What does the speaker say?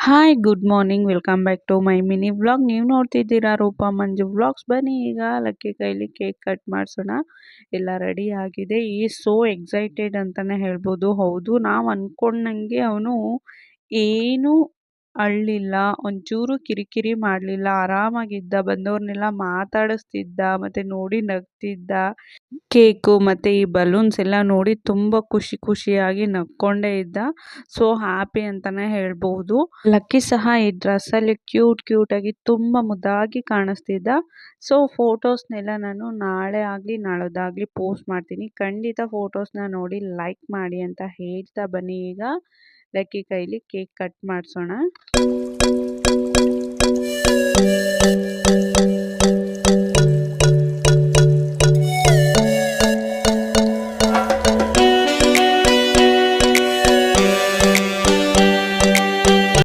Hi good morning welcome back to my mini vlog. ನೀವು ನೋಡ್ತಿದ್ದೀರಾ ರೂಪಾ ಮಂಜು vlogs. ಬನ್ನಿ ಈಗ ಲಕ್ಕಿ ಕೈಲಿ ಕೇಕ್ ಕಟ್ ಮಾಡಿಸೋಣ. ಎಲ್ಲ ರೆಡಿ ಆಗಿದೆ. ಈ ಸೋ ಎಕ್ಸೈಟೆಡ್ ಅಂತಲೇ ಹೇಳ್ಬೋದು. ಹೌದು, ನಾವು ಅಂದ್ಕೊಂಡಂಗೆ ಅವನು ಏನು ಅಳ್ಳಿಲ್ಲ, ಒಂಚೂರು ಕಿರಿಕಿರಿ ಮಾಡಲಿಲ್ಲ, ಆರಾಮಾಗಿದ್ದ. ಬಂದವ್ರನ್ನೆಲ್ಲ ಮಾತಾಡಿಸ್ತಿದ್ದ, ಮತ್ತು ನೋಡಿ ನಗ್ತಿದ್ದ. ಕೇಕು ಮತ್ತು ಈ ಬಲೂನ್ಸ್ ಎಲ್ಲ ನೋಡಿ ತುಂಬ ಖುಷಿಯಾಗಿ ನಕ್ಕೊಂಡೇ ಇದ್ದ. ಸೊ ಹ್ಯಾಪಿ ಅಂತಲೇ ಹೇಳ್ಬೋದು. ಲಕ್ಕಿ ಸಹ ಈ ಡ್ರೆಸ್ಸಲ್ಲಿ ಕ್ಯೂಟಾಗಿ ತುಂಬ ಮುದ್ದಾಗಿ ಕಾಣಿಸ್ತಿದ್ದ. ಸೊ ಫೋಟೋಸ್ನೆಲ್ಲ ನಾನು ನಾಳೆ ಆಗಲಿ ನಾಳದ್ದಾಗಲಿ ಪೋಸ್ಟ್ ಮಾಡ್ತೀನಿ. ಖಂಡಿತ ಫೋಟೋಸ್ನ ನೋಡಿ ಲೈಕ್ ಮಾಡಿ ಅಂತ ಹೇಳ್ತಾ ಬನ್ನಿ ಈಗ ಲಕ್ಕಿ ಕೈಲಿ ಕೇಕ್ ಕಟ್ ಮಾಡಿಸೋಣ.